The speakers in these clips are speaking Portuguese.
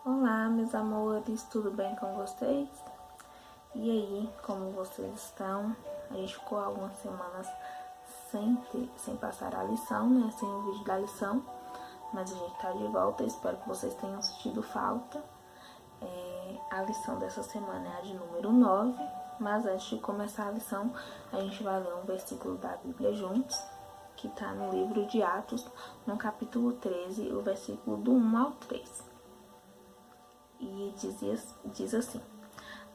Olá, meus amores, tudo bem com vocês? E aí, como vocês estão? A gente ficou algumas semanas sem passar a lição, né? Sem o vídeo da lição, mas a gente tá de volta. Espero que vocês tenham sentido falta. A lição dessa semana é a de número 9, mas antes de começar a lição, a gente vai ler um versículo da Bíblia juntos, que tá no livro de Atos, no capítulo 13, o versículo do 1 ao 3. E diz assim: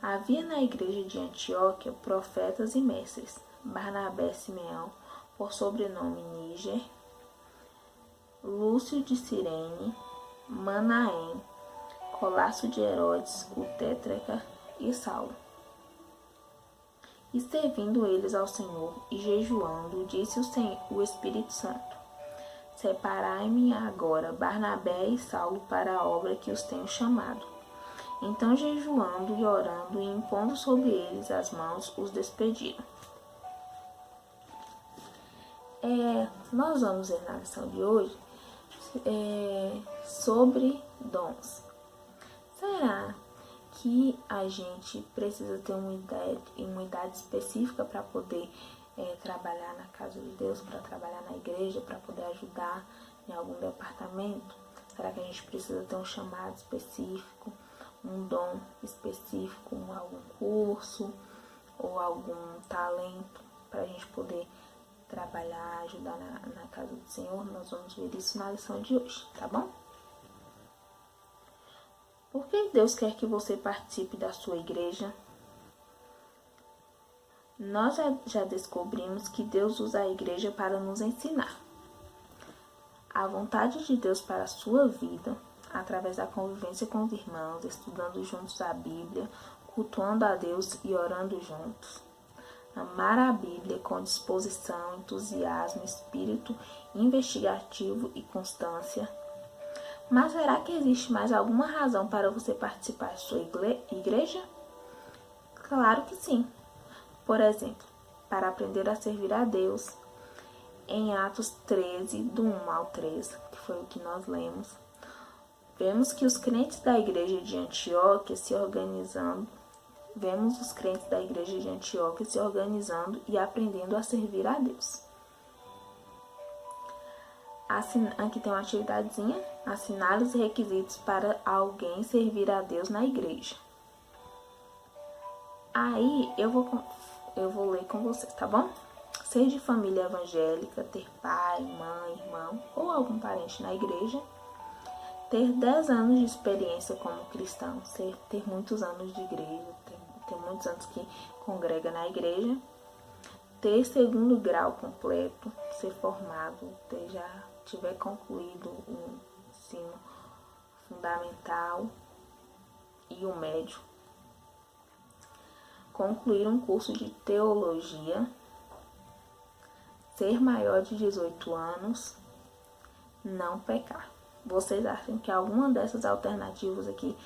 havia na igreja de Antioquia profetas e mestres, Barnabé, Simeão, por sobrenome Níger, Lúcio de Cirene, Manaém, Colasso de Herodes, o Tétrarca e Saulo. E servindo eles ao Senhor e jejuando, disse o Espírito Santo: separai-me agora Barnabé e Saulo para a obra que os tenho chamado. Então, jejuando e orando e impondo sobre eles as mãos, os despediram. Nós vamos ver na lição de hoje sobre dons. Será que a gente precisa ter uma idade específica para poder trabalhar na casa de Deus, para trabalhar na igreja, para poder ajudar em algum departamento? Será que a gente precisa ter um chamado específico, um dom específico, algum curso ou algum talento para a gente poder trabalhar, ajudar na casa do Senhor? Nós vamos ver isso na lição de hoje, tá bom? Por que Deus quer que você participe da sua igreja? Nós já descobrimos que Deus usa a igreja para nos ensinar. A vontade de Deus para a sua vida, através da convivência com os irmãos, estudando juntos a Bíblia, cultuando a Deus e orando juntos. Amar a Bíblia com disposição, entusiasmo, espírito investigativo e constância. Mas será que existe mais alguma razão para você participar de sua igreja? Claro que sim. Por exemplo, para aprender a servir a Deus. Em Atos 13, do 1 ao 3, que foi o que nós lemos, vemos que os crentes da igreja de Antioquia se organizando e aprendendo a servir a Deus. Aqui tem uma atividadezinha: assinar os requisitos para alguém servir a Deus na igreja. Aí eu vou ler com vocês, tá bom? Ser de família evangélica, ter pai, mãe, irmão ou algum parente na igreja, ter 10 anos de experiência como cristão, ter muitos anos de igreja, ter muitos anos que congrega na igreja, ter segundo grau completo, ser formado, tiver concluído o ensino fundamental e o médio, concluir um curso de teologia, ser maior de 18 anos, não pecar. Vocês acham que alguma dessas alternativas aqui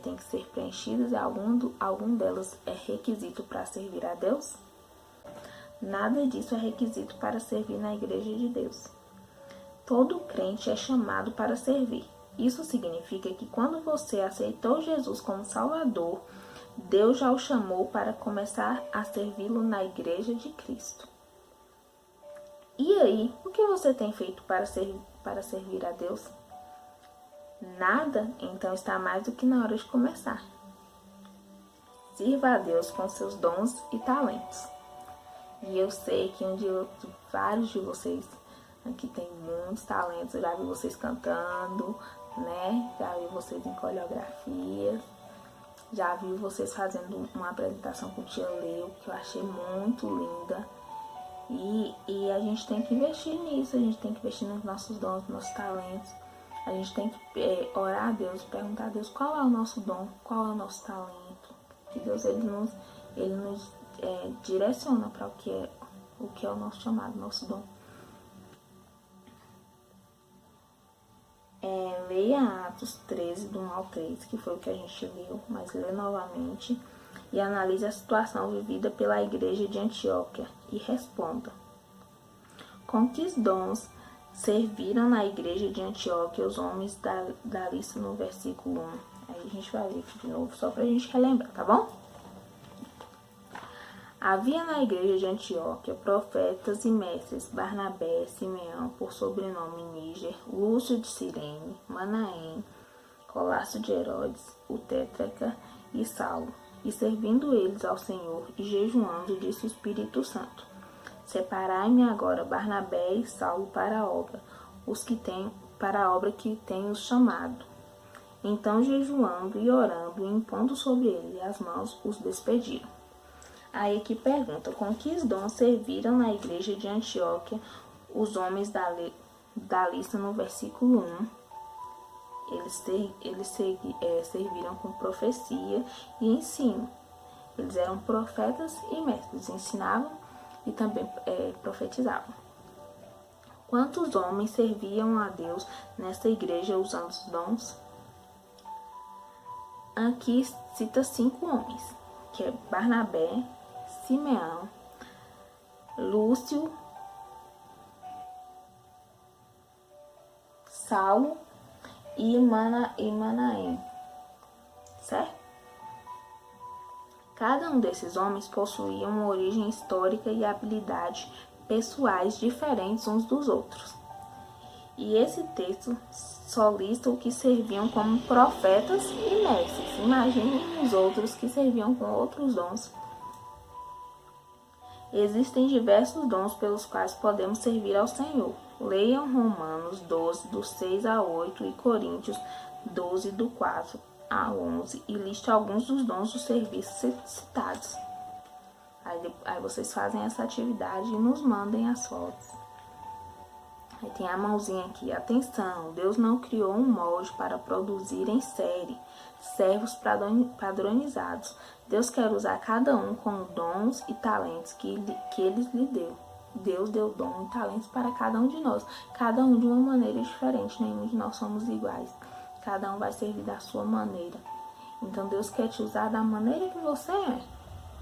tem que ser preenchidas e algum delas é requisito para servir a Deus? Nada disso é requisito para servir na igreja de Deus. Todo crente é chamado para servir. Isso significa que quando você aceitou Jesus como Salvador, Deus já o chamou para começar a servi-lo na igreja de Cristo. E aí, o que você tem feito para servir a Deus? Nada? Então está mais do que na hora de começar. Sirva a Deus com seus dons e talentos. E eu sei que vários de vocês aqui tem muitos talentos. Eu já vi vocês cantando, né? Já vi vocês em coreografias. Já vi vocês fazendo uma apresentação com o Tia Leo, que eu achei muito linda. E a gente tem que investir nisso, a gente tem que investir nos nossos dons, nos nossos talentos. A gente tem que orar a Deus, perguntar a Deus qual é o nosso dom, qual é o nosso talento. Que Deus ele nos direciona para o que é o nosso chamado, nosso dom. Leia Atos 13, do 1 ao 3, que foi o que a gente viu, mas lê novamente e analise a situação vivida pela igreja de Antioquia e responda: com que dons serviram na igreja de Antioquia os homens da lista no versículo 1. Aí a gente vai ler aqui de novo, só pra gente relembrar, tá bom? Havia na igreja de Antioquia profetas e mestres: Barnabé, Simeão, por sobrenome Níger, Lúcio de Cirene, Manaém, Colácio de Herodes, o Tétraca e Saulo. E servindo eles ao Senhor e jejuando, disse o Espírito Santo: Separai-me agora Barnabé e Saulo para a obra, para a obra que tenho chamado. Então, jejuando e orando e impondo sobre eles as mãos, os despediram. Aí aqui pergunta: com que dons serviram na igreja de Antioquia os homens da lista no versículo 1? Eles serviram com profecia e ensino. Eles eram profetas e mestres, ensinavam e também profetizavam. Quantos homens serviam a Deus nesta igreja usando os dons? Aqui cita 5 homens, que é Barnabé, Simeão, Lúcio, Saulo e Manaém, certo? Cada um desses homens possuía uma origem histórica e habilidades pessoais diferentes uns dos outros. E esse texto só lista o que serviam como profetas e mestres. Imaginem os outros que serviam com outros dons. Existem diversos dons pelos quais podemos servir ao Senhor. Leiam Romanos 12, do 6 a 8 e Coríntios 12, do 4 a 11 e liste alguns dos dons do serviço citados. Aí vocês fazem essa atividade e nos mandem as fotos. Aí tem a mãozinha aqui. Atenção, Deus não criou um molde para produzir em série servos padronizados. Deus quer usar cada um com dons e talentos que Ele lhe deu. Deus deu dom e talentos para cada um de nós. Cada um de uma maneira diferente. Nenhum de nós somos iguais. Cada um vai servir da sua maneira. Então Deus quer te usar da maneira que você é.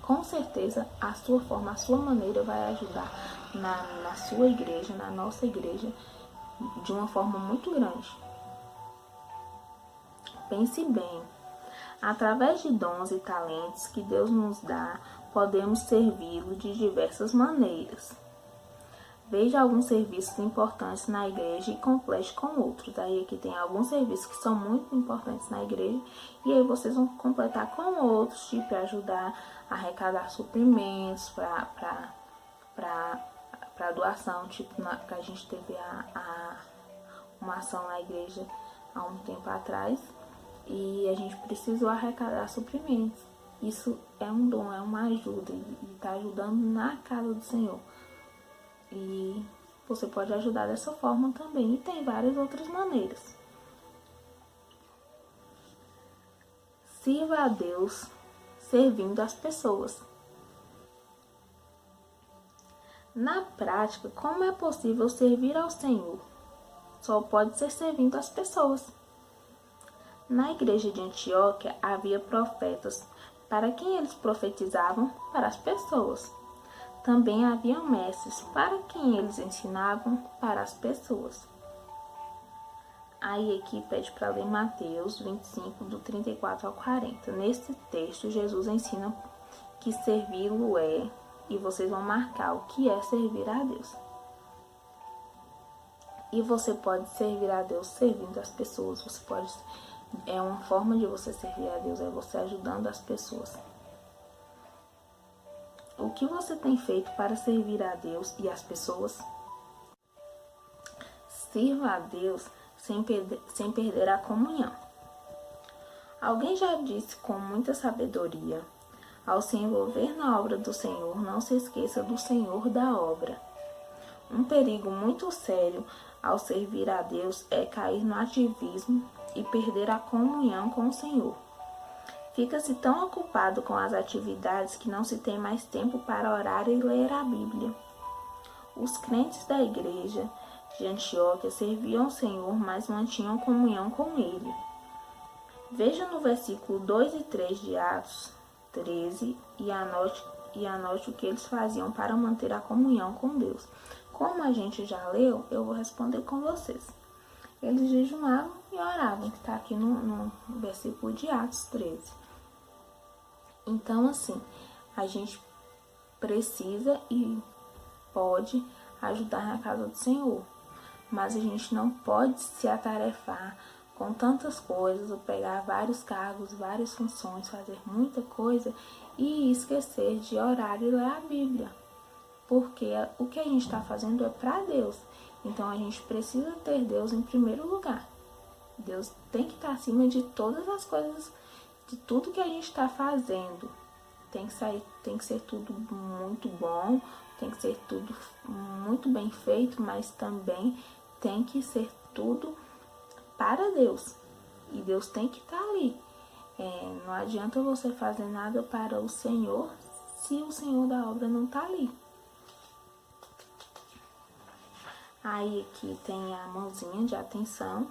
Com certeza a sua forma, a sua maneira vai ajudar na sua igreja, na nossa igreja, de uma forma muito grande. Pense bem. Através de dons e talentos que Deus nos dá, podemos servi-lo de diversas maneiras. Veja alguns serviços importantes na igreja e complete com outros. Aí aqui tem alguns serviços que são muito importantes na igreja e aí vocês vão completar com outros, tipo ajudar a arrecadar suprimentos para doação, tipo que a gente teve uma ação na igreja há um tempo atrás. E a gente precisou arrecadar suprimentos. Isso é um dom, é uma ajuda e está ajudando na casa do Senhor. E você pode ajudar dessa forma também. E tem várias outras maneiras. Sirva a Deus servindo as pessoas. Na prática, como é possível servir ao Senhor? Só pode ser servindo as pessoas. Na igreja de Antioquia havia profetas. Para quem eles profetizavam? Para as pessoas. Também havia mestres. Para quem eles ensinavam? Para as pessoas. Aí aqui pede para ler Mateus 25, do 34 ao 40. Nesse texto, Jesus ensina que servi-lo é, e vocês vão marcar o que é servir a Deus. E você pode servir a Deus servindo as pessoas. Você pode... É uma forma de você servir a Deus, é você ajudando as pessoas. O que você tem feito para servir a Deus e as pessoas? Sirva a Deus sem perder a comunhão. Alguém já disse com muita sabedoria: ao se envolver na obra do Senhor, não se esqueça do Senhor da obra. Um perigo muito sério ao servir a Deus é cair no ativismo e perder a comunhão com o Senhor. Fica-se tão ocupado com as atividades que não se tem mais tempo para orar e ler a Bíblia. Os crentes da igreja de Antioquia serviam ao Senhor, mas mantinham comunhão com Ele. Veja no versículo 2 e 3 de Atos 13 e anote o que eles faziam para manter a comunhão com Deus. Como a gente já leu, eu vou responder com vocês. Eles jejuavam e oravam, que está aqui no versículo de Atos 13. Então, assim, a gente precisa e pode ajudar na casa do Senhor, mas a gente não pode se atarefar com tantas coisas, ou pegar vários cargos, várias funções, fazer muita coisa e esquecer de orar e ler a Bíblia, porque o que a gente está fazendo é para Deus. Então a gente precisa ter Deus em primeiro lugar. Deus tem que estar acima de todas as coisas, de tudo que a gente está fazendo. Tem que ser tudo muito bom, tem que ser tudo muito bem feito, mas também tem que ser tudo para Deus. E Deus tem que estar ali. Não adianta você fazer nada para o Senhor se o Senhor da obra não está ali. Aí aqui tem a mãozinha de atenção.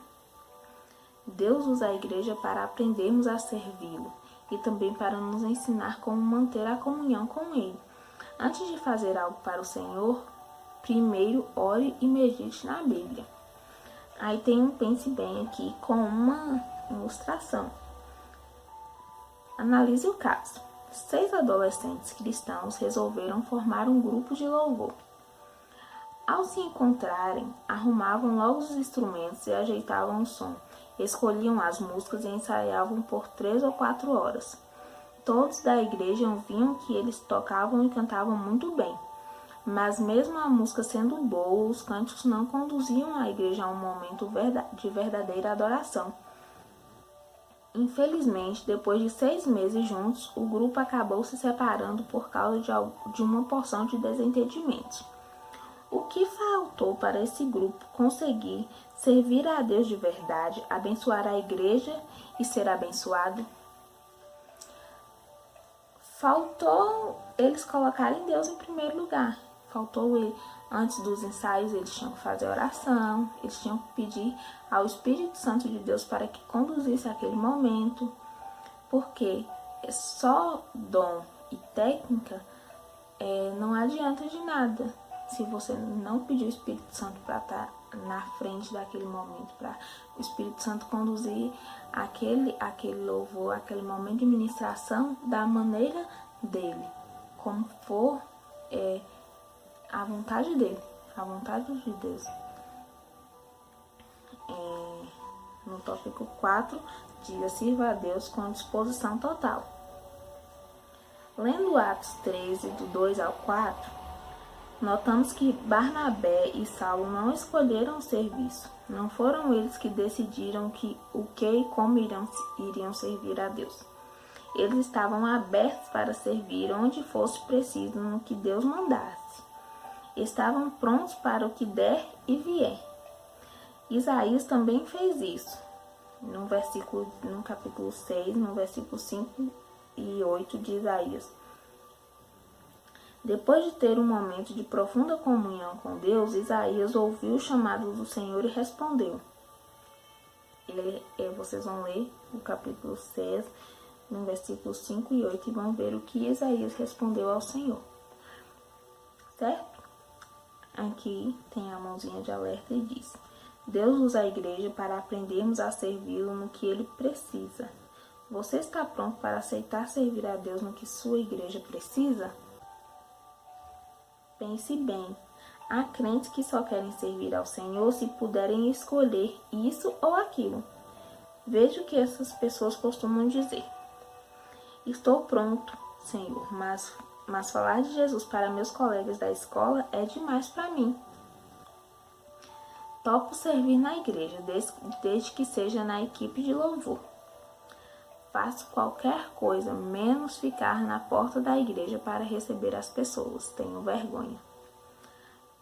Deus usa a igreja para aprendermos a servi-lo e também para nos ensinar como manter a comunhão com Ele. Antes de fazer algo para o Senhor, primeiro ore e medite na Bíblia. Aí tem um pense bem aqui com uma ilustração. Analise o caso. 6 adolescentes cristãos resolveram formar um grupo de louvor. Ao se encontrarem, arrumavam logo os instrumentos e ajeitavam o som. Escolhiam as músicas e ensaiavam por 3 ou 4 horas. Todos da igreja viam que eles tocavam e cantavam muito bem. Mas mesmo a música sendo boa, os cânticos não conduziam a igreja a um momento de verdadeira adoração. Infelizmente, depois de 6 meses juntos, o grupo acabou se separando por causa de uma porção de desentendimentos. O que faltou para esse grupo conseguir servir a Deus de verdade, abençoar a igreja e ser abençoado? Faltou eles colocarem Deus em primeiro lugar. Faltou ele, antes dos ensaios, eles tinham que fazer oração, eles tinham que pedir ao Espírito Santo de Deus para que conduzisse aquele momento, porque só dom e técnica não adianta de nada se você não pedir o Espírito Santo para estar na frente daquele momento, para o Espírito Santo conduzir aquele louvor, aquele momento de ministração da maneira dele, como for a vontade dele, a vontade de Deus. No tópico 4, diga: sirva a Deus com disposição total. Lendo Atos 13, do 2 ao 4, notamos que Barnabé e Saulo não escolheram o serviço. Não foram eles que decidiram o que e como iriam servir a Deus. Eles estavam abertos para servir onde fosse preciso, no que Deus mandasse. Estavam prontos para o que der e vier. Isaías também fez isso. No capítulo 6, no versículo 5 e 8 de Isaías. Depois de ter um momento de profunda comunhão com Deus, Isaías ouviu o chamado do Senhor e respondeu. Vocês vão ler o capítulo 6, no versículo 5 e 8, e vão ver o que Isaías respondeu ao Senhor. Certo? Aqui tem a mãozinha de alerta e diz: Deus usa a igreja para aprendermos a servi-lo no que ele precisa. Você está pronto para aceitar servir a Deus no que sua igreja precisa? Pense bem. Há crentes que só querem servir ao Senhor se puderem escolher isso ou aquilo. Veja o que essas pessoas costumam dizer: estou pronto, Senhor, mas falar de Jesus para meus colegas da escola é demais para mim. Topo servir na igreja, desde que seja na equipe de louvor. Faço qualquer coisa, menos ficar na porta da igreja para receber as pessoas. Tenho vergonha.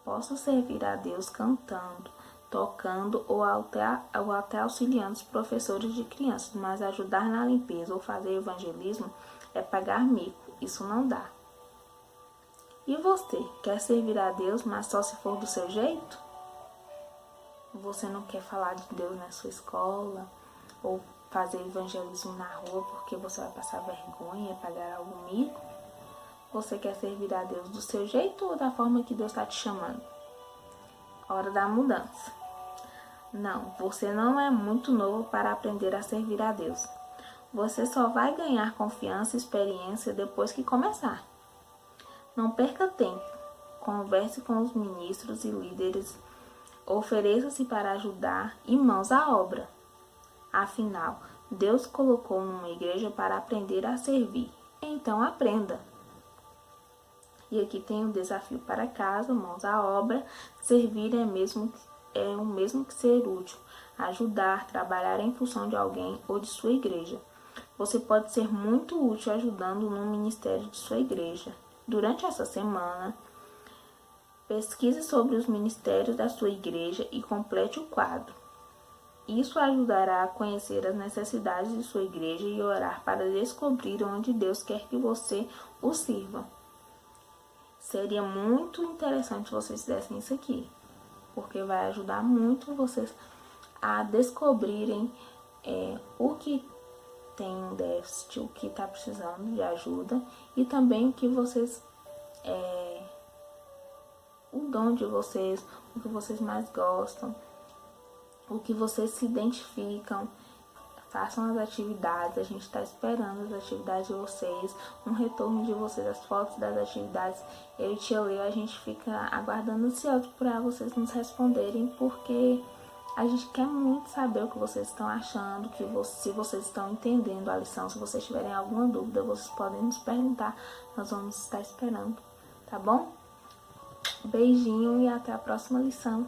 Posso servir a Deus cantando, tocando ou até auxiliando os professores de crianças, mas ajudar na limpeza ou fazer evangelismo é pagar mico. Isso não dá. E você, quer servir a Deus, mas só se for do seu jeito? Você não quer falar de Deus na sua escola ou fazer evangelismo na rua porque você vai passar vergonha e pagar algum mico? Você quer servir a Deus do seu jeito ou da forma que Deus está te chamando? Hora da mudança. Não, você não é muito novo para aprender a servir a Deus. Você só vai ganhar confiança e experiência depois que começar. Não perca tempo. Converse com os ministros e líderes. Ofereça-se para ajudar e mãos à obra. Afinal, Deus colocou numa igreja para aprender a servir. Então aprenda. E aqui tem um desafio para casa, mãos à obra. Servir é o mesmo que ser útil, ajudar, trabalhar em função de alguém ou de sua igreja. Você pode ser muito útil ajudando no ministério de sua igreja. Durante essa semana, pesquise sobre os ministérios da sua igreja e complete o quadro. Isso ajudará a conhecer as necessidades de sua igreja e orar para descobrir onde Deus quer que você o sirva. Seria muito interessante se vocês fizessem isso aqui, porque vai ajudar muito vocês a descobrirem o que tem um déficit, o que está precisando de ajuda e também o que vocês, o dom de vocês, o que vocês mais gostam, o que vocês se identificam. Façam as atividades, a gente está esperando as atividades de vocês, um retorno de vocês, as fotos das atividades. Eu e tia Leo, a gente fica aguardando ansioso para vocês nos responderem, porque a gente quer muito saber o que vocês estão achando, se vocês estão entendendo a lição. Se vocês tiverem alguma dúvida, vocês podem nos perguntar, nós vamos estar esperando, tá bom? Beijinho e até a próxima lição.